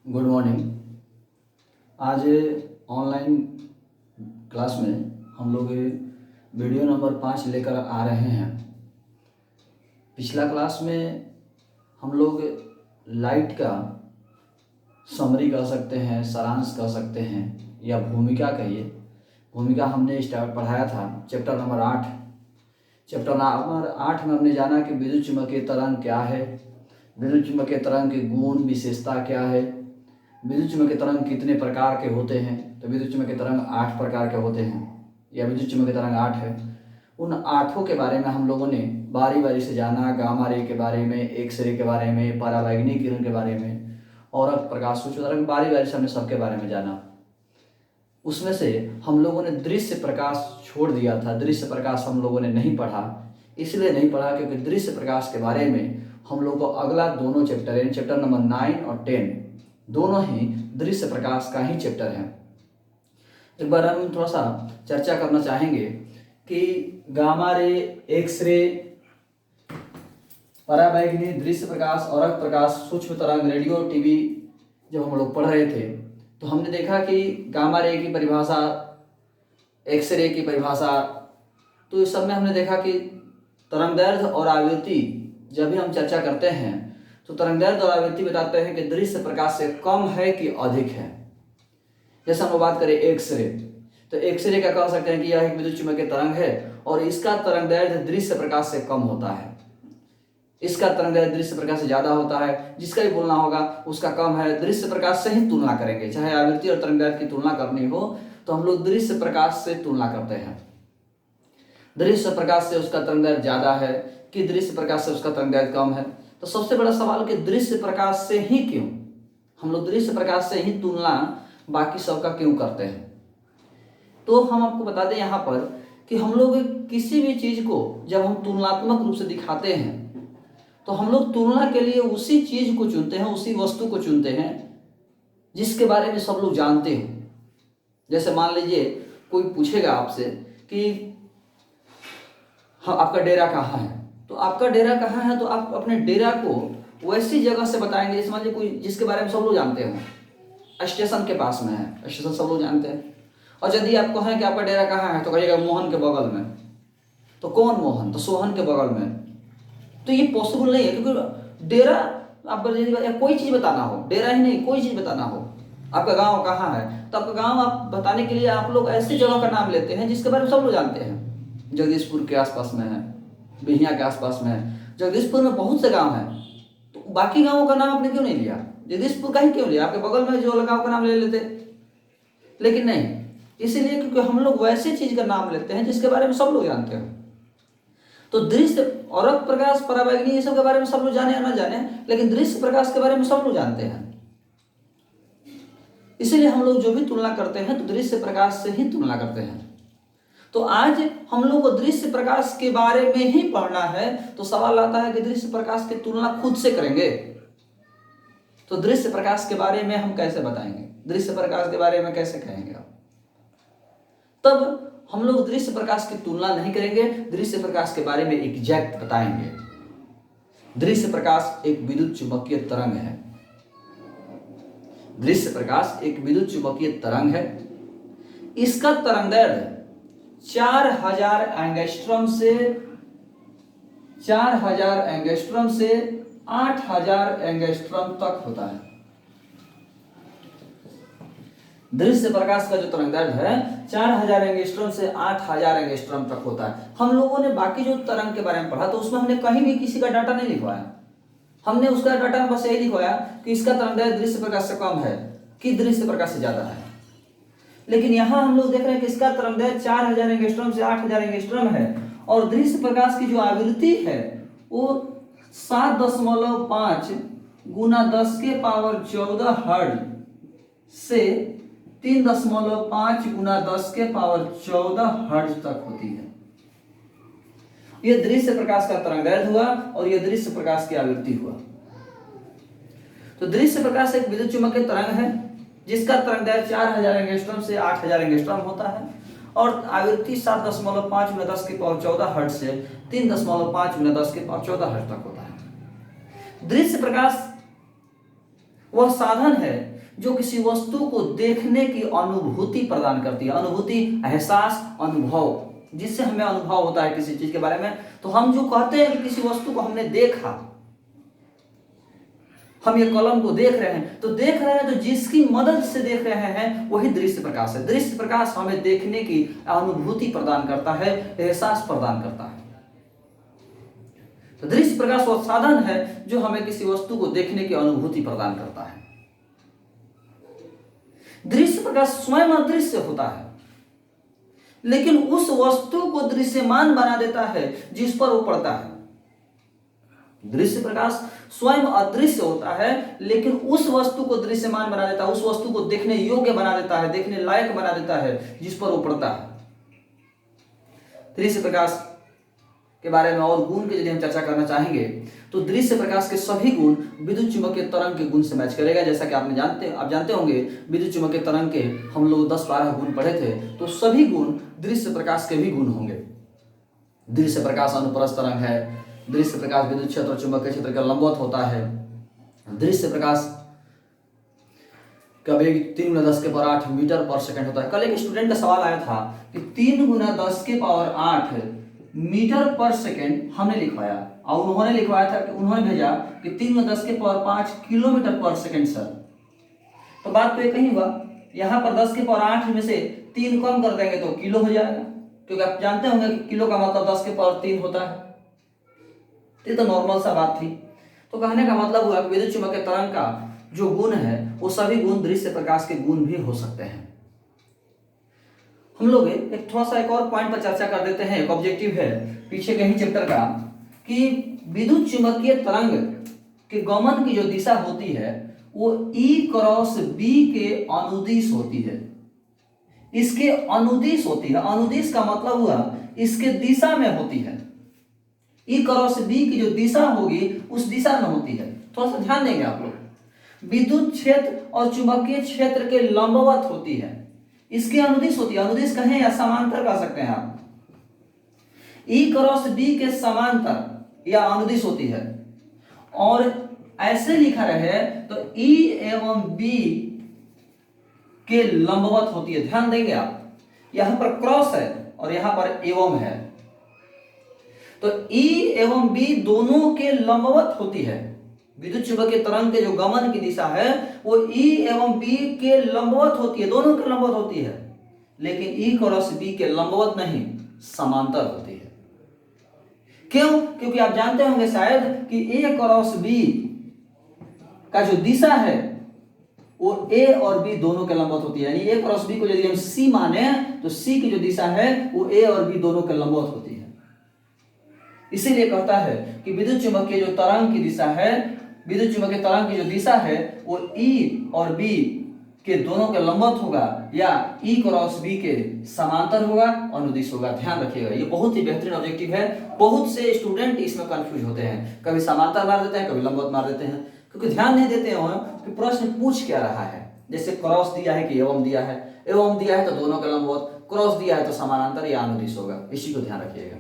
Good morning. आज online class में हम लोग वीडियो नंबर 5 लेकर आ रहे हैं। पिछला क्लास में हम लोग लाइट का समरी कह सकते हैं, सारांश कह सकते हैं या भूमिका कहिए। भूमिका हमने पढ़ाया था चैप्टर नंबर 8। चैप्टर नंबर 8 में हमने जाना कि विद्युत चुम्बकीय तरंग क्या है, विद्युत चुम्बकीय तरंग के गुण विशेषता क्या है, विद्युत चुम्बकीय तरंग कितने प्रकार के होते हैं। तो विद्युत चुम्बकीय तरंग 8 प्रकार के होते हैं या विद्युत चुम्बकीय तरंग 8 है। उन 8 के बारे में हम लोगों ने बारी बारी से जाना। गामा रे के बारे में, एक्स रे के बारे में, पराबैंगनी किरण के बारे में और प्रकाश सूक्ष्म तरंग, बारी बारी से हमने सबके बारे में जाना। उसमें से हम लोगों ने दृश्य प्रकाश छोड़ दिया था। दृश्य प्रकाश हम लोगों ने नहीं पढ़ा, इसलिए नहीं पढ़ा क्योंकि दृश्य प्रकाश के बारे में हम लोग को अगला दोनों चैप्टर यानी चैप्टर नंबर 9 और 10 दोनों ही दृश्य प्रकाश का ही चैप्टर है। एक बार हम थोड़ा सा चर्चा करना चाहेंगे कि गामा रे, एक्स रे, पराबैंगनी, दृश्य प्रकाश, औरक प्रकाश, सूक्ष्म तरंग, रेडियो, टीवी जब हम लोग पढ़ रहे थे तो हमने देखा कि गामा रे की परिभाषा, एक्स रे की परिभाषा, तो इस सब में हमने देखा कि तरंगदैर्घ्य और आवृत्ति जब भी हम चर्चा करते हैं तो तरंगदैर्घ्य और आवृत्ति बताते हैं कि दृश्य प्रकाश से कम है कि अधिक है। जैसे हम बात करें एक्स रे, तो एक्स रे का कह सकते हैं कि यह एक विद्युत चुम्बकीय तरंग है और इसका तरंगदैर्घ्य दृश्य प्रकाश से कम होता है। इसका तरंगदैर्घ्य दृश्य प्रकाश से ज्यादा होता है। जिसका भी बोलना होगा उसका कम है। दृश्य प्रकाश से ही तुलना करेंगे, चाहे आवृत्ति और तरंगदैर्घ्य की तुलना करनी हो तो हम लोग दृश्य प्रकाश से तुलना करते हैं। दृश्य प्रकाश से उसका तरंगदैर्घ्य ज्यादा है कि दृश्य प्रकाश से उसका तरंगदैर्घ्य कम है। तो सबसे बड़ा सवाल कि दृश्य प्रकाश से ही क्यों, हम लोग दृश्य प्रकाश से ही तुलना बाकी सबका क्यों करते हैं। तो हम आपको बता दें यहाँ पर कि हम लोग किसी भी चीज को जब हम तुलनात्मक रूप से दिखाते हैं तो हम लोग तुलना के लिए उसी चीज को चुनते हैं, उसी वस्तु को चुनते हैं जिसके बारे में सब लोग जानते हो। जैसे मान लीजिए कोई पूछेगा आपसे कि हाँ आपका डेरा कहाँ है, तो आपका डेरा कहाँ है तो आप अपने डेरा को वैसी जगह से बताएंगे। जैसे मान लीजिए कोई जिसके बारे में सब लोग जानते हो, स्टेशन के पास में है, स्टेशन सब लोग जानते हैं। और यदि आपको है कि आपका डेरा कहाँ है तो कहिएगा मोहन के बगल में। तो कौन मोहन? तो सोहन के बगल में। तो ये पॉसिबल नहीं है क्योंकि डेरा आपका या कोई चीज बताना हो, डेरा ही नहीं कोई चीज बताना हो, आपका गांव कहाँ है तो आपका गांव आप बताने के लिए आप लोग ऐसी जगह का नाम लेते हैं जिसके बारे में सब लोग जानते हैं। जगदीशपुर के आसपास में है, बिहिया के आसपास में है। जगदीशपुर में बहुत से गांव हैं, तो बाकी गांवों का नाम आपने क्यों नहीं लिया? जगदीशपुर का ही क्यों लिया? आपके बगल में जो गांव का नाम ले लेते। लेकिन नहीं, इसीलिए क्योंकि हम लोग वैसे चीज का नाम लेते हैं जिसके बारे में सब लोग जानते हो। तो दृश्य, औरक प्रकाश, पराबैंगनी, ये सब के बारे में सब लोग जाने या ना जाने, लेकिन दृश्य प्रकाश के बारे में सब लोग जानते हैं। इसीलिए हम लोग जो भी तुलना करते हैं तो दृश्य प्रकाश से ही तुलना करते हैं। तो आज हम लोग को दृश्य प्रकाश के बारे में ही पढ़ना है। तो सवाल आता है कि दृश्य प्रकाश की तुलना खुद से करेंगे तो दृश्य प्रकाश के बारे में हम कैसे बताएंगे, दृश्य प्रकाश के बारे में कैसे कहेंगे आप? तब हम लोग दृश्य प्रकाश की तुलना नहीं करेंगे, दृश्य प्रकाश के बारे में एग्जैक्ट बताएंगे। दृश्य प्रकाश एक विद्युत चुम्बकीय तरंग है। दृश्य प्रकाश एक विद्युत चुम्बकीय तरंग है। इसका तरंगदैर्घ्य 4000 एंगस्ट्रॉम से 8000 एंगस्ट्रॉम तक होता है। दृश्य प्रकाश का जो तरंगदैर्घ्य है 4000 एंगस्ट्रॉम से 8000 एंगस्ट्रॉम तक होता है। हम लोगों ने बाकी जो तरंग के बारे में पढ़ा तो उसमें हमने कहीं भी किसी का डाटा नहीं लिखवाया। हमने उसका डाटा में बस यही लिखवाया कि इसका तरंगदैर्घ्य दृश्य प्रकाश से कम है कि दृश्य प्रकाश से ज्यादा है। लेकिन यहाँ हम लोग देख रहे हैं कि इसका तरंगदैर्घ्य 4000 एंगस्ट्रॉम से 8000 एंगस्ट्रॉम है और दृश्य प्रकाश की जो आवृत्ति है वो 7.5 गुना 10 के पावर 14 हर्ट्ज से 3.5 गुना 10 के पावर 14 हर्ट्ज तक होती है। यह दृश्य प्रकाश का तरंगदैर्घ्य हुआ और यह दृश्य प्रकाश की आवृत्ति हुआ। तो दृश्य प्रकाश एक विद्युत चुम्बकीय तरंग है जिसका तरंगदैर्घ्य 4000 एंगस्ट्रॉम से 8000 एंगस्ट्रॉम होता है और आवृत्ति 7.5 गुना 10 के पावर 14 हर्ट्ज से 3.5 गुना 10 के पावर 14 हर्ट्ज तक होता है। दृश्य प्रकाश वह साधन है जो किसी वस्तु को देखने की अनुभूति प्रदान करती है। अनुभूति, एहसास, अनुभव, जिससे हमें अनुभव होता है किसी चीज के बारे में। तो हम जो कहते हैं कि किसी वस्तु को हमने देखा, हम ये कलम को देख रहे हैं, तो देख रहे हैं तो जिसकी मदद से देख रहे हैं वही दृश्य प्रकाश है। दृश्य प्रकाश हमें देखने की अनुभूति प्रदान करता है, एहसास प्रदान करता है। तो दृश्य प्रकाश वो साधन है जो हमें किसी वस्तु को देखने की अनुभूति प्रदान करता है। दृश्य प्रकाश स्वयं अदृश्य होता है, लेकिन उस वस्तु को दृश्यमान बना देता है जिस पर वो पड़ता है। दृश्य प्रकाश स्वयं अदृश्य होता है, लेकिन उस वस्तु को दृश्यमान बना देता है, उस वस्तु को देखने योग्य बना देता है, देखने लायक बना देता है जिस पर वो पड़ता है। दृश्य प्रकाश के बारे में और गुण की यदि हम चर्चा करना चाहेंगे तो दृश्य प्रकाश के सभी गुण विद्युत चुम्बकीय तरंग के गुण से मैच करेगा। जैसा कि आप जानते होंगे विद्युत चुम्बकीय तरंग के हम लोग 10-12 गुण पढ़े थे, तो सभी गुण दृश्य प्रकाश के भी गुण होंगे। दृश्य प्रकाश अनुप्रस्थ तरंग है, दृश्य प्रकाश विद्युत क्षेत्र और चुंबकीय क्षेत्र के लंबवत होता है। दृश्य प्रकाश का वेग 3 × 10⁸ मीटर पर सेकंड होता है। कल एक स्टूडेंट का सवाल आया था कि 3 × 10⁸ मीटर पर सेकंड हमने लिखवाया, और उन्होंने लिखवाया था कि उन्होंने भेजा कि 3 × 10⁵ किलोमीटर पर सेकंड सर। तो बात तो ये कहीं हुआ, यहाँ पर 10⁸ में से 3 कम कर देंगे तो किलो हो जाएगा, क्योंकि आप जानते होंगे कि किलो का मतलब 10⁻³ होता है। ये तो नॉर्मल सा बात थी। तो कहने का मतलब हुआ कि विद्युत चुम्बकीय तरंग का जो गुण है वो सभी गुण दृश्य प्रकाश के गुण भी हो सकते हैं। हम लोग एक थोड़ा सा एक और पॉइंट पर चर्चा कर देते हैं। एक ऑब्जेक्टिव है पीछे के ही चैप्टर का कि विद्युत चुम्बकीय तरंग के गमन की जो दिशा होती है वो E×B के अनुदिश होती है। इसके अनुदिश होती है। अनुदिश का मतलब हुआ इसके दिशा में होती है। E×B की जो दिशा होगी उस दिशा में होती है। थोड़ा सा ध्यान देंगे आप लोग। विद्युत क्षेत्र और चुंबकीय क्षेत्र के लंबवत होती है, इसके अनुदिश होती है। अनुदिश कहें या समांतर कह सकते हैं आप। E×B के समांतर या अनुदिश होती है, और ऐसे लिखा रहे तो E एवं B के लंबवत होती है। ध्यान देंगे आप, यहां पर क्रॉस है और यहां पर एवं है, तो E एवं B दोनों के लंबवत होती है। विद्युत चुम्बकीय तरंग के जो गमन की दिशा है वो E एवं B के लंबवत होती है, दोनों के लंबवत होती है, लेकिन E×B के लंबवत नहीं, समांतर होती है। क्यों? क्योंकि आप जानते होंगे शायद कि A×B का जो दिशा है वो A और B दोनों के लंबवत होती है। यानी A×B को यदि हम C माने तो C की जो दिशा है वो A और B दोनों के लंबवत होती है। इसीलिए कहता है कि विद्युत चुम्बकीय जो तरंग की दिशा है, विद्युत चुम्बकीय तरंग की जो दिशा है वो E और B के दोनों के लंबवत होगा या E×B के समांतर होगा, अनुदिश होगा। ध्यान रखिएगा, ये बहुत ही बेहतरीन ऑब्जेक्टिव है। बहुत से स्टूडेंट इसमें कंफ्यूज होते हैं, कभी समांतर मार देते हैं, कभी लंबवत मार देते हैं, क्योंकि ध्यान नहीं देते हैं कि प्रश्न पूछ क्या रहा है। जैसे क्रॉस दिया है कि एवं दिया है, एवं दिया है तो दोनों के लंबवत, क्रॉस दिया है तो समानांतर या अनुदिश होगा। इसी को ध्यान रखिएगा।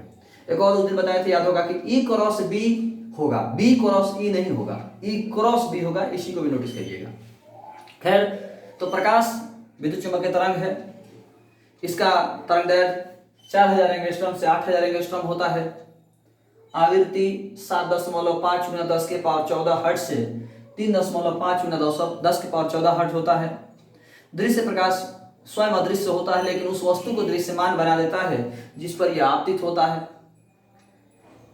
एक और उस दिन बताए थे, याद होगा कि E×B होगा, B×E नहीं होगा, E×B होगा। इसी को भी नोटिस करिएगा। खैर, तो प्रकाश विद्युत चुम्बकीय तरंग है, इसका तरंग दैर्घ्य 4000 एंगस्ट्रॉम से 8000 एंगस्ट्रॉम होता है। आवृत्ति 7.5 × 10⁻14 हर्ट्ज से 3.5 × 10⁻14 हर्ट्ज होता है। दृश्य प्रकाश स्वयं अदृश्य होता है, लेकिन उस वस्तु को दृश्यमान बना देता है जिस पर यह आपतित होता है।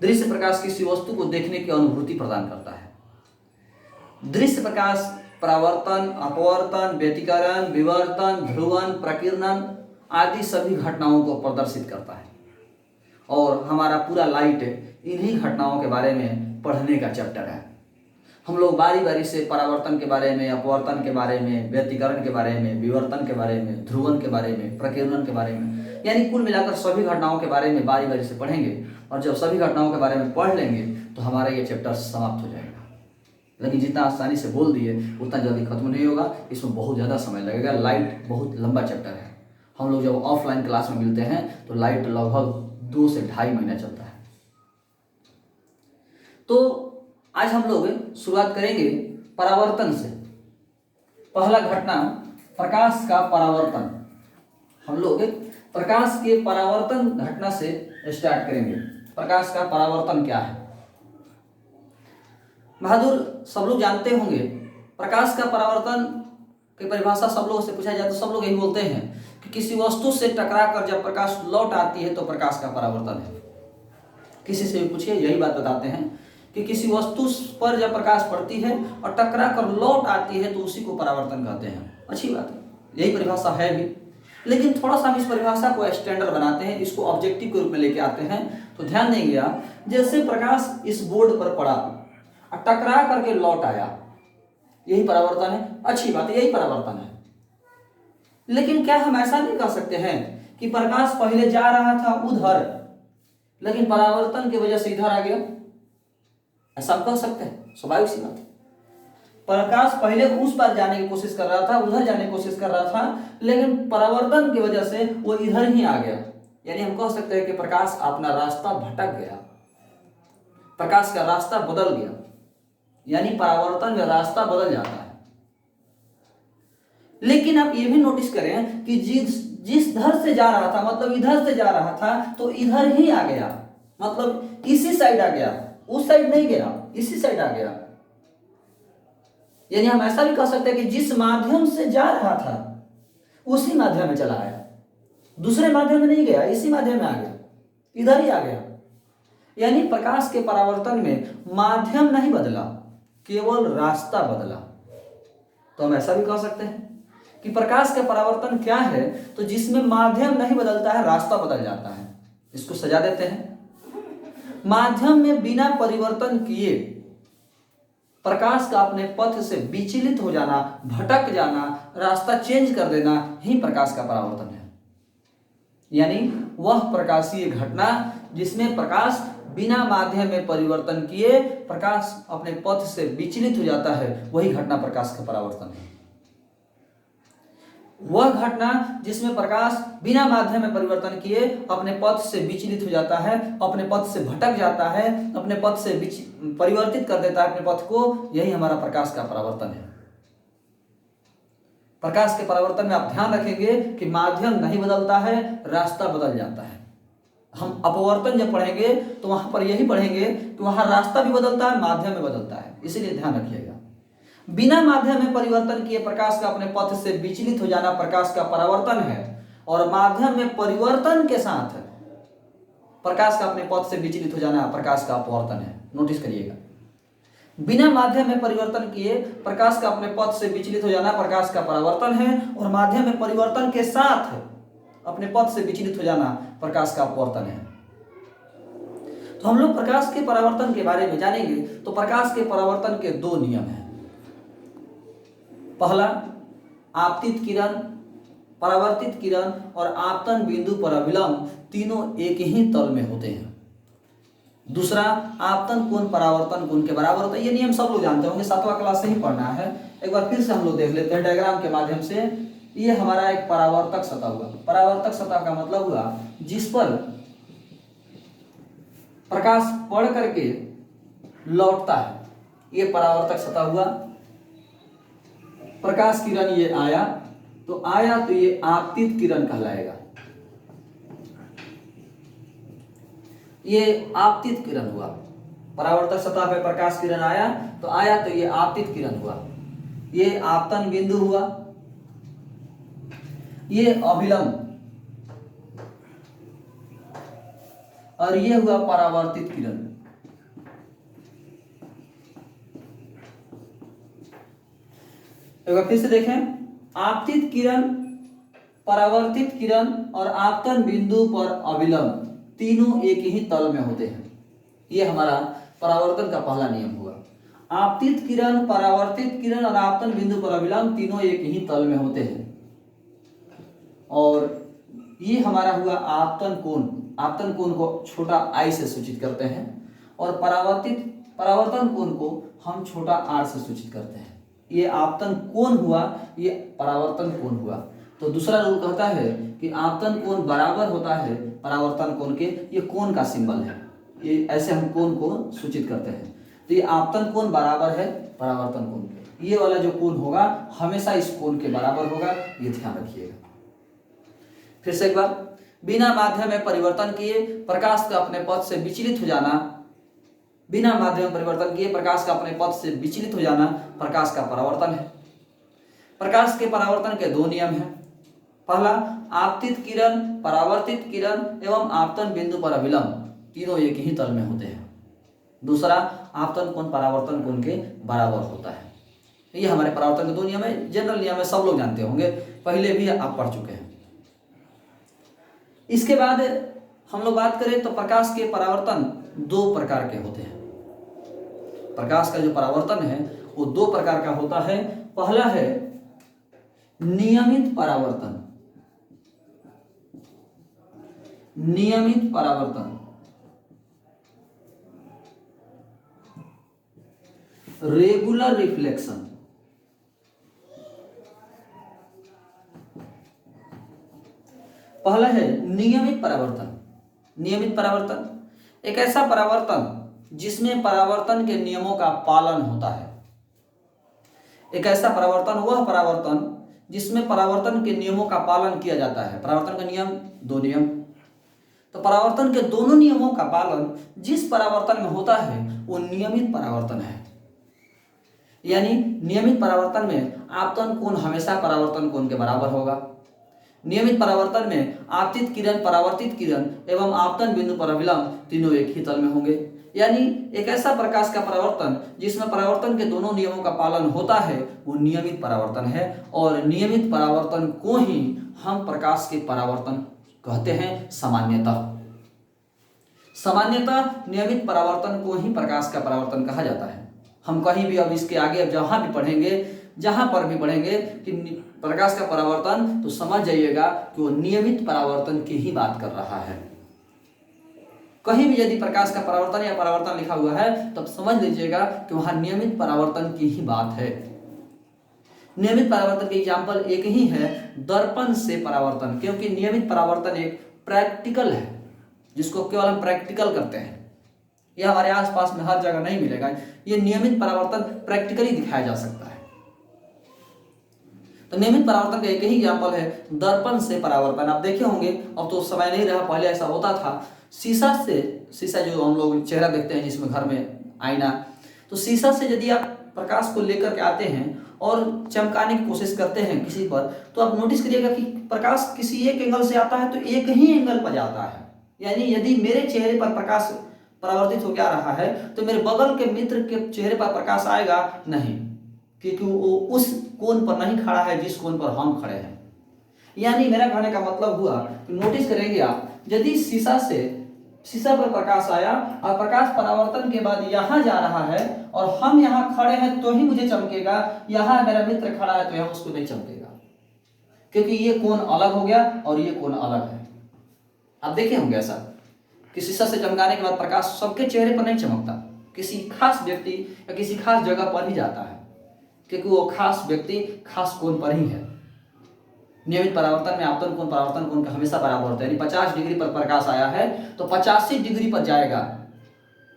दृश्य प्रकाश किसी वस्तु को देखने की अनुभूति प्रदान करता है। दृश्य प्रकाश परावर्तन, अपवर्तन, व्यतिकरण, विवर्तन, ध्रुवण, प्रकीर्णन आदि सभी घटनाओं को प्रदर्शित करता है, और हमारा पूरा लाइट इन्हीं घटनाओं के बारे में पढ़ने का चैप्टर है। हम लोग बारी बारी से परावर्तन के बारे में, अपवर्तन के बारे में, व्यतिकरण के बारे में, विवर्तन के बारे में, ध्रुवण के बारे में, प्रकीर्णन के बारे में, यानी कुल मिलाकर सभी घटनाओं के बारे में बारी बारी से पढ़ेंगे। और जब सभी घटनाओं के बारे में पढ़ लेंगे तो हमारा ये चैप्टर समाप्त हो जाएगा। लेकिन जितना आसानी से बोल दिए उतना जल्दी खत्म नहीं होगा, इसमें बहुत ज़्यादा समय लगेगा। लाइट बहुत लंबा चैप्टर है। हम लोग जब ऑफलाइन क्लास में मिलते हैं तो लाइट लगभग 2 से 2.5 महीना चलता है। तो आज हम लोग शुरुआत करेंगे परावर्तन से। पहला घटना प्रकाश का परावर्तन। हम लोग प्रकाश के परावर्तन घटना से स्टार्ट करेंगे। प्रकाश का परावर्तन क्या है? बहादुर, सब लोग जानते होंगे प्रकाश का परावर्तन की परिभाषा सब लोगों से पूछा जाए तो सब लोग यही बोलते हैं कि किसी वस्तु से टकरा कर जब प्रकाश लौट आती है तो प्रकाश का परावर्तन है। किसी से भी पूछिए यही बात बताते हैं कि किसी वस्तु पर जब प्रकाश पड़ती है और टकरा कर लौट आती है तो उसी को परावर्तन कहते हैं। अच्छी बात है, यही परिभाषा है भी, लेकिन थोड़ा सा हम इस परिभाषा को स्टैंडर्ड बनाते हैं, इसको ऑब्जेक्टिव के रूप में लेके आते हैं। तो ध्यान देंगे आप, जैसे प्रकाश इस बोर्ड पर पड़ा और टकरा करके लौट आया, यही परावर्तन है। अच्छी बात है, यही परावर्तन है। लेकिन क्या हम ऐसा नहीं कह सकते हैं कि प्रकाश पहले जा रहा था उधर लेकिन परावर्तन की वजह से इधर आ गया? ऐसा हम कह सकते हैं? स्वाभाविक सी बात है। प्रकाश पहले उस पार जाने की कोशिश कर रहा था, उधर जाने की कोशिश कर रहा था, लेकिन परावर्तन की वजह से वो इधर ही आ गया। यानी हम कह सकते हैं कि प्रकाश अपना रास्ता भटक गया, प्रकाश का रास्ता बदल गया। यानी परावर्तन में रास्ता बदल जाता है। लेकिन आप ये भी नोटिस करें कि जिस धर से जा रहा था, मतलब इधर से जा रहा था तो इधर ही आ गया, मतलब इसी साइड आ गया, उस साइड नहीं गया, इसी साइड आ गया। यानी हम ऐसा भी कह सकते हैं कि जिस माध्यम से जा रहा था उसी माध्यम में चला आया, दूसरे माध्यम में नहीं गया, इसी माध्यम में आ गया, इधर ही आ गया। यानी प्रकाश के परावर्तन में माध्यम नहीं बदला, केवल रास्ता बदला। तो हम ऐसा भी कह सकते हैं कि प्रकाश का परावर्तन क्या है? तो जिसमें माध्यम नहीं बदलता है, रास्ता बदल जाता है। इसको सजा देते हैं। माध्यम में बिना परिवर्तन किए प्रकाश का अपने पथ से विचलित हो जाना, भटक जाना, रास्ता चेंज कर देना ही प्रकाश का परावर्तन है। यानी वह प्रकाशीय घटना जिसमें प्रकाश बिना माध्यम में परिवर्तन किए प्रकाश अपने पथ से विचलित हो जाता है, वही घटना प्रकाश का परावर्तन है। वह घटना जिसमें प्रकाश बिना माध्यम में परिवर्तन किए अपने पथ से विचलित हो जाता है, अपने पथ से भटक जाता है, अपने पथ से परिवर्तित कर देता है अपने पथ को, यही हमारा प्रकाश का परावर्तन है। प्रकाश के परावर्तन में आप ध्यान रखेंगे कि माध्यम नहीं बदलता है, रास्ता बदल जाता है। हम अपवर्तन जब पढ़ेंगे तो वहां पर यही पढ़ेंगे कि वहां रास्ता भी बदलता है, माध्यम में बदलता है। इसीलिए ध्यान रखिएगा, बिना माध्यम में परिवर्तन किए प्रकाश का अपने पथ से विचलित हो जाना प्रकाश का परावर्तन है, और माध्यम में परिवर्तन के साथ प्रकाश का अपने पथ से विचलित हो जाना प्रकाश का अपवर्तन है। नोटिस करिएगा, बिना माध्यम में परिवर्तन किए प्रकाश का अपने पथ से विचलित हो जाना प्रकाश का परावर्तन है, और माध्यम में परिवर्तन के साथ अपने पथ से विचलित हो जाना प्रकाश का अपवर्तन है। तो हम लोग प्रकाश के परावर्तन के बारे में जानेंगे। तो प्रकाश के परावर्तन के दो नियम हैं। पहला, आपतित किरण, परावर्तित किरण और आपतन बिंदु पर अभिलंब तीनों एक ही तल में होते हैं। दूसरा, आपतन कोण परावर्तन कोण के बराबर होता है। ये नियम सब लोग जानते होंगे, 7वां क्लास से ही पढ़ना है। एक बार फिर से हम लोग देख लेते हैं डायग्राम के माध्यम से। ये हमारा एक परावर्तक सतह हुआ। परावर्तक सतह का मतलब हुआ जिस पर प्रकाश पड़ करके लौटता है, ये परावर्तक सतह हुआ। प्रकाश किरण ये आया तो ये आपतित किरण कहलाएगा। ये आपतित किरण हुआ। परावर्तक सतह पे प्रकाश किरण आया तो ये आपतित किरण हुआ। ये आपतन बिंदु हुआ, ये अभिलंब, और ये हुआ परावर्तित किरण। एक बार फिर से देखें, आपतित किरण, परावर्तित किरण और आपतन बिंदु पर अभिलंब तीनों एक ही तल में होते हैं। ये हमारा परावर्तन का पहला नियम हुआ। आपतित किरण, परावर्तित किरण और आपतन बिंदु पर अभिलंब तीनों एक ही तल में होते हैं। और ये हमारा हुआ आपतन कोण। आपतन कोण को छोटा आई से सूचित करते हैं, और परावर्तन कोण को हम छोटा आर से सूचित करते हैं। ये आपतन कोण हुआ, ये परावर्तन कोण हुआ। तो दूसरा रूल कहता है कि आपतन कोण बराबर होता है परावर्तन कोण के। ये कोण का सिंबल है, ये ऐसे हम कोण को सूचित करते हैं। तो ये आपतन कोण बराबर है परावर्तन कोण के। ये वाला जो कोण होगा हमेशा इस कोण के बराबर होगा, ये ध्यान रखिएगा। फिर से एक बार, बिना माध्यम में परिवर्तन किए प्रकाश का अपने पथ से विचलित हो जाना, बिना माध्यम में परिवर्तन किए प्रकाश का अपने पथ से विचलित हो जाना प्रकाश का परावर्तन है। प्रकाश के परावर्तन के दो नियम हैं। पहला, आपतित किरण, परावर्तित किरण एवं आपतन बिंदु पर अविलंब तीनों एक ही तल में होते हैं। दूसरा, आपतन कोण परावर्तन कोण के बराबर होता है। ये हमारे परावर्तन के दो नियम है, जनरल नियम है, सब लोग जानते होंगे, पहले भी आप पढ़ चुके हैं। इसके बाद हम लोग बात करें तो प्रकाश के परावर्तन दो प्रकार के होते हैं। प्रकाश का जो परावर्तन है वो दो प्रकार का होता है। पहला है नियमित परावर्तन, नियमित परावर्तन, रेगुलर रिफ्लेक्शन। पहला है नियमित परावर्तन। नियमित परावर्तन एक ऐसा परावर्तन जिसमें परावर्तन के नियमों का पालन होता है। एक ऐसा परावर्तन वह परावर्तन जिसमें परावर्तन के नियमों का पालन किया जाता है। परावर्तन का नियम दो नियम, तो परावर्तन के दोनों नियमों का पालन जिस परावर्तन में होता है वो नियमित परावर्तन है। यानी नियमित परावर्तन में आपतन कोण हमेशा परावर्तन कोण के बराबर होगा। नियमित परावर्तन में आपतित किरण, परावर्तित किरण एवं आपतन बिंदु पर अविलंब तीनों एक ही तल में होंगे। यानी एक ऐसा प्रकाश का परावर्तन जिसमें परावर्तन के दोनों नियमों का पालन होता है वो नियमित परावर्तन है, और नियमित परावर्तन को ही हम प्रकाश के परावर्तन कहते हैं सामान्यतः। सामान्यतः नियमित परावर्तन को ही प्रकाश का परावर्तन कहा जाता है। हम कहीं भी अब इसके आगे अब जहां भी पढ़ेंगे, जहां पर भी पढ़ेंगे कि प्रकाश का परावर्तन, तो समझ जाइएगा कि वो नियमित परावर्तन की ही बात कर रहा है। कहीं भी यदि प्रकाश का परावर्तन या परावर्तन लिखा हुआ है तब समझ लीजिएगा कि वहां नियमित परावर्तन की ही बात है। नियमित परावर्तन के एग्जाम्पल एक ही है, दर्पण से परावर्तन, क्योंकि नियमित परावर्तन एक प्रैक्टिकल है जिसको केवल हम प्रैक्टिकल करते हैं। यह हमारे आसपास में हर जगह नहीं मिलेगा। ये नियमित परावर्तन प्रैक्टिकली दिखाया जा सकता है। तो नियमित परावर्तन का एक ही एग्जाम्पल है दर्पण से परावर्तन। आप देखे होंगे, अब तो समय नहीं रहा, पहले ऐसा होता था, शीशा से, शीशा जो हम लोग चेहरा देखते हैं जिसमें घर में आईना, तो शीशा से यदि आप प्रकाश को लेकर के आते हैं और चमकाने की कोशिश करते हैं किसी पर, तो आप नोटिस करिएगा कि प्रकाश किसी एक एंगल से आता है तो एक ही एंगल पर जाता है। यानी यदि मेरे चेहरे पर प्रकाश परावर्तित हो क्या रहा है तो मेरे बगल के मित्र के चेहरे पर प्रकाश आएगा नहीं, क्योंकि वो उस कोण पर नहीं खड़ा है जिस कोण पर हम खड़े हैं। यानी मेरा कहने का मतलब हुआ कि नोटिस करेंगे आप, यदि शीशा पर प्रकाश आया और प्रकाश परावर्तन के बाद यहाँ जा रहा है और हम यहाँ खड़े हैं तो ही मुझे चमकेगा, यहाँ मेरा मित्र खड़ा है तो यहाँ उसको नहीं चमकेगा, क्योंकि ये कोण अलग हो गया और ये कोण अलग है। आप देखे होंगे ऐसा कि शीशा से चमकाने के बाद प्रकाश सबके चेहरे पर नहीं चमकता, किसी खास व्यक्ति या किसी खास जगह पर ही जाता है, क्योंकि वो खास व्यक्ति खास कोण पर ही है। नियमित परावर्तन में आपतन कोण परावर्तन कोण का हमेशा बराबर होता है। यानी 50 डिग्री पर प्रकाश आया है तो 85 डिग्री पर जाएगा,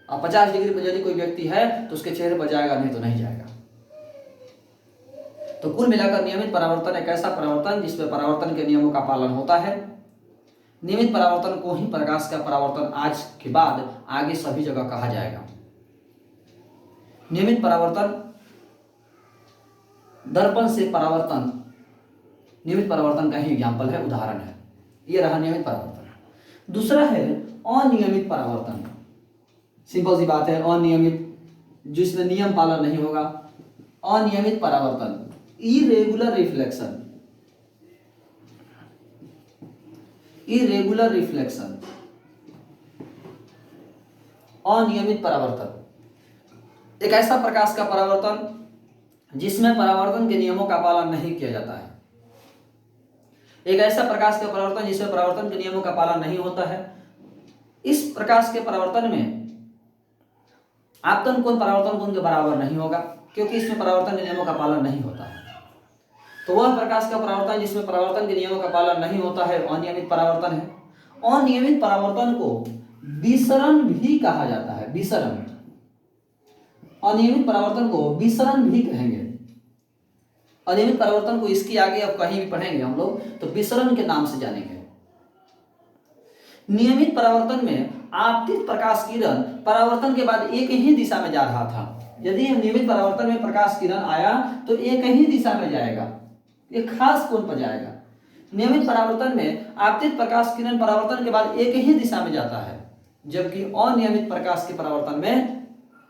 और 50 डिग्री पर यदि कोई व्यक्ति है तो उसके चेहरे पर जाएगा, नहीं तो नहीं जाएगा। तो कुल मिलाकर नियमित परावर्तन एक ऐसा परावर्तन जिसमें परावर्तन के नियमों का पालन होता है। नियमित परावर्तन को ही प्रकाश का परावर्तन आज के बाद आगे सभी जगह कहा जाएगा। नियमित परावर्तन, दर्पण से परावर्तन नियमित परावर्तन का ही एग्जाम्पल है, उदाहरण है। ये रहा नियमित परावर्तन। दूसरा है अनियमित परावर्तन। सिंपल सी बात है, अनियमित, जिसमें नियम पालन नहीं होगा। अनियमित परावर्तन, इरेगुलर रिफ्लेक्शन, इरेगुलर रिफ्लेक्शन, अनियमित परावर्तन एक ऐसा प्रकाश का परावर्तन जिसमें परावर्तन के नियमों का पालन नहीं किया जाता है। एक ऐसा प्रकाश का परावर्तन जिसमें परावर्तन के नियमों का पालन नहीं होता है। इस प्रकाश के परावर्तन में आपतन कोण परावर्तन कोण के बराबर नहीं होगा, क्योंकि इसमें परावर्तन के नियमों का पालन नहीं होता है। तो वह प्रकाश का परावर्तन जिसमें परावर्तन के नियमों का पालन नहीं होता है अनियमित परावर्तन है। अनियमित परावर्तन को विसरण भी कहा जाता है। विसरण, अनियमित परावर्तन को विसरण भी कहेंगे। अनियमित परावर्तन को इसके आगे अब कहीं भी पढ़ेंगे हम लोग तो विसरण के नाम से जानेंगे। नियमित परावर्तन में आपतित प्रकाश किरण परावर्तन के बाद एक ही दिशा में जा रहा था। यदि नियमित परावर्तन में प्रकाश किरण आया तो एक ही दिशा में जाएगा, एक खास कोण पर जाएगा। नियमित परावर्तन में आपतित प्रकाश किरण परावर्तन के बाद एक ही दिशा में जाता है, जबकि अनियमित प्रकाश के परावर्तन में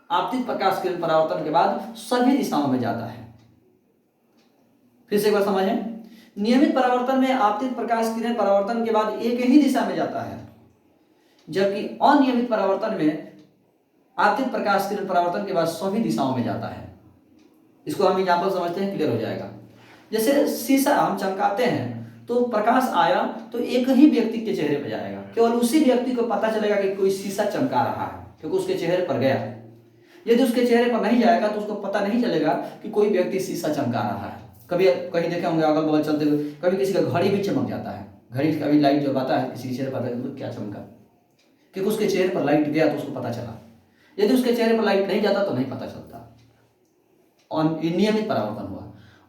आपतित प्रकाश किरण परावर्तन के बाद सभी दिशाओं में जाता है। फिर से एक बार समझें, नियमित परावर्तन में आपतित प्रकाश किरण परावर्तन के बाद एक ही दिशा में जाता है, जबकि अनियमित परावर्तन में आपतित प्रकाश किरण परावर्तन के बाद सभी दिशाओं में जाता है। इसको हम एग्जाम्पल समझते हैं, क्लियर हो जाएगा। जैसे शीशा हम चमकाते हैं तो प्रकाश आया तो एक ही व्यक्ति के चेहरे पर जाएगा, केवल उसी व्यक्ति को पता चलेगा कि कोई शीशा चमका रहा है, क्योंकि उसके चेहरे पर गया। यदि उसके चेहरे पर नहीं जाएगा तो उसको पता नहीं चलेगा कि कोई व्यक्ति शीशा चमका रहा है। कभी कहीं देखे होंगे अगल बगल चलते हुए, कभी किसी का घड़ी भी चमक जाता है, घड़ी कभी लाइट जब आता है किसी के चेहरे पर तो क्या चमका, क्योंकि उसके चेहरे पर लाइट गया तो उसको पता चला। यदि उसके चेहरे पर लाइट नहीं जाता तो नहीं पता चलता। और नियमित परावर्तन हुआ।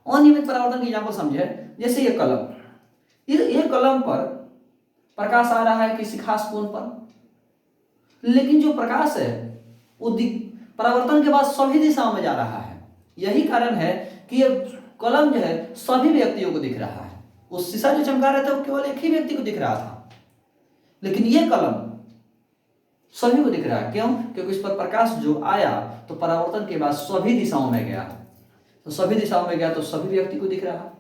अनियमित परावर्तन की एग्जाम्पल समझे, जैसे ये कलम, ये कलम पर प्रकाश आ रहा है किसी खास कोण पर, लेकिन जो प्रकाश है वो परावर्तन के बाद सभी दिशाओं में जा रहा है। यही कारण है कि ये कलम जो है सभी व्यक्तियों को दिख रहा है। उस शीशा जो चमका रहे थे वो केवल एक ही व्यक्ति को दिख रहा था, लेकिन ये कलम सभी को दिख रहा है। क्यों? क्योंकि इस पर प्रकाश जो आया तो परावर्तन के बाद सभी दिशाओं में गया, तो सभी दिशाओं में गया तो सभी व्यक्ति को दिख रहा।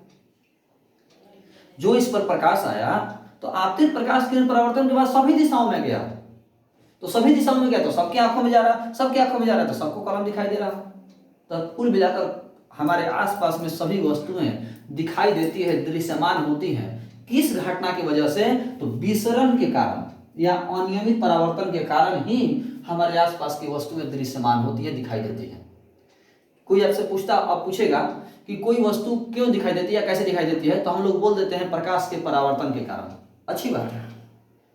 जो इस पर प्रकाश आया तो आपतित प्रकाश किरण परावर्तन के बाद सभी दिशाओं में गया, तो सभी दिशाओं में गया तो सबकी आंखों में जा रहा, सबकी आंखों में जा रहा तो सबको कलम दिखाई दे रहा। तो कुल मिलाकर हमारे आसपास में सभी वस्तुएं दिखाई देती है, दृश्यमान होती हैं। किस घटना की वजह से? तो विसरण के कारण या अनियमित परावर्तन के कारण ही हमारे आसपास की वस्तुएं दृश्यमान होती है, दिखाई देती है। कोई आपसे पूछता, अब पूछेगा कि कोई वस्तु क्यों दिखाई देती है या कैसे दिखाई देती है, तो हम लोग बोल देते हैं प्रकाश के परावर्तन के कारण। अच्छी बात है,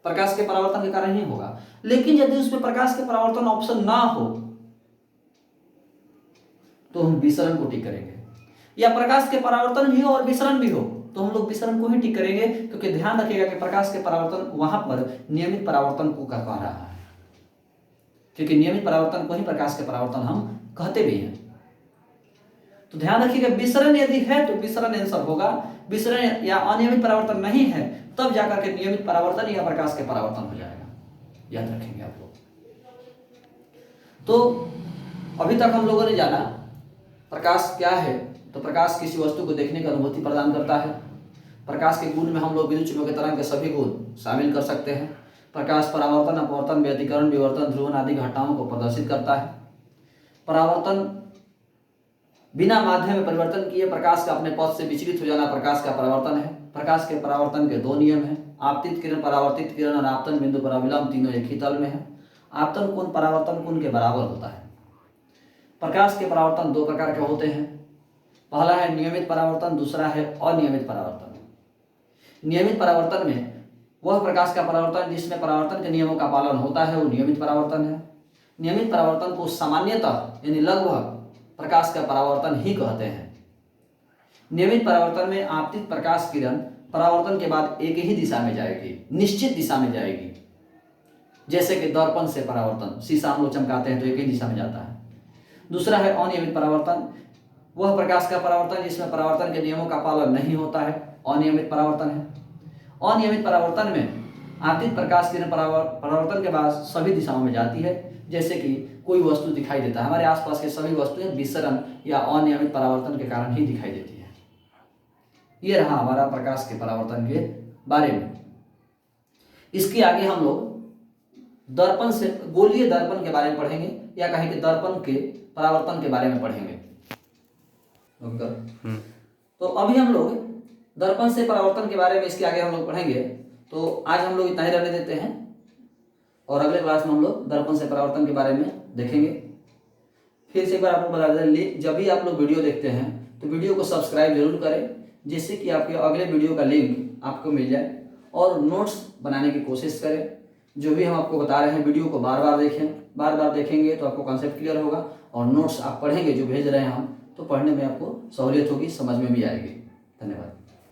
प्रकाश के परावर्तन के कारण ही होगा। लेकिन यदि उसमें प्रकाश के परावर्तन ऑप्शन ना हो तो हम विसरण को टिक करेंगे, या प्रकाश के परावर्तन भी हो और विसरण भी हो तो हम लोग विसरण को ही टिक करेंगे, क्योंकि ध्यान रखिएगा कि प्रकाश के परावर्तन वहां पर नियमित परावर्तन को करवा रहा है, क्योंकि नियमित परावर्तन को ही प्रकाश के परावर्तन हम कहते भी हैं। तो ध्यान रखिएगा, विसरण यदि है तो विसरण आंसर होगा। विसरण या अनियमित परावर्तन नहीं है तब जाकर के नियमित परावर्तन या प्रकाश के परावर्तन हो जाएगा, याद रखेंगे आप लोग। तो अभी तक हम लोगों ने जाना प्रकाश क्या है। तो प्रकाश किसी वस्तु को देखने की अनुभूति प्रदान करता है। प्रकाश के गुण में हम लोग विद्युत चुंबकीय तरंग के सभी गुण शामिल कर सकते हैं। प्रकाश परावर्तन, अपवर्तन, व्यतिकरण, विवर्तन, ध्रुवण आदि घटनाओं को प्रदर्शित करता है। परावर्तन बिना माध्यम में परिवर्तन किए प्रकाश का अपने पथ से विचलित हो जाना प्रकाश का परावर्तन है। प्रकाश के परावर्तन के दो नियम हैं, आपतित किरण, परावर्तित किरण और आपतन बिंदु पर अविलंब, तीनों एक ही तल में है। आपतन कोण परावर्तन कोण के बराबर होता है। प्रकाश के परावर्तन दो प्रकार के होते हैं, पहला है नियमित परावर्तन, दूसरा है अनियमित परावर्तन। नियमित परावर्तन में वह प्रकाश का परावर्तन जिसमें परावर्तन के नियमों का पालन होता है वो नियमित परावर्तन है। नियमित परावर्तन को सामान्यतः यानी लगभग प्रकाश का परावर्तन ही कहते हैं। नियमित परावर्तन में आपतित प्रकाश किरण परावर्तन के बाद एक ही दिशा में जाएगी, निश्चित दिशा में जाएगी। जैसे कि दर्पण से परावर्तन, शीशा हम लोग चमकाते हैं तो एक ही दिशा में जाता है। दूसरा है अनियमित परावर्तन, वह प्रकाश का परावर्तन जिसमें परावर्तन के नियमों का पालन नहीं होता है, अनियमित परावर्तन है। अनियमित परावर्तन में आपतित प्रकाश किरण परावर्तन के बाद सभी दिशाओं में जाती है। जैसे कि कोई वस्तु दिखाई देता है, हमारे आसपास के सभी वस्तुएं विसरण या अनियमित परावर्तन के कारण ही दिखाई देती है। ये रहा हमारा प्रकाश के परावर्तन के बारे में। इसके आगे हम लोग दर्पण से गोलीय दर्पण के बारे में पढ़ेंगे, या कहें कि दर्पण के परावर्तन के बारे में पढ़ेंगे। तो अभी हम लोग दर्पण से परावर्तन के बारे में इसके आगे हम लोग पढ़ेंगे। तो आज हम लोग इतना ही रहने देते हैं और अगले क्लास में हम लोग दर्पण से परावर्तन के बारे में देखेंगे। फिर से एक बार आपको बता दें, जब भी आप लोग वीडियो देखते हैं तो वीडियो को सब्सक्राइब जरूर करें, जिससे कि आपके अगले वीडियो का लिंक आपको मिल जाए, और नोट्स बनाने की कोशिश करें। जो भी हम आपको बता रहे हैं वीडियो को बार बार देखें, बार बार देखेंगे तो आपको कॉन्सेप्ट क्लियर होगा और नोट्स आप पढ़ेंगे जो भेज रहे हैं हम, तो पढ़ने में आपको सहूलियत होगी, समझ में भी आएगी। धन्यवाद।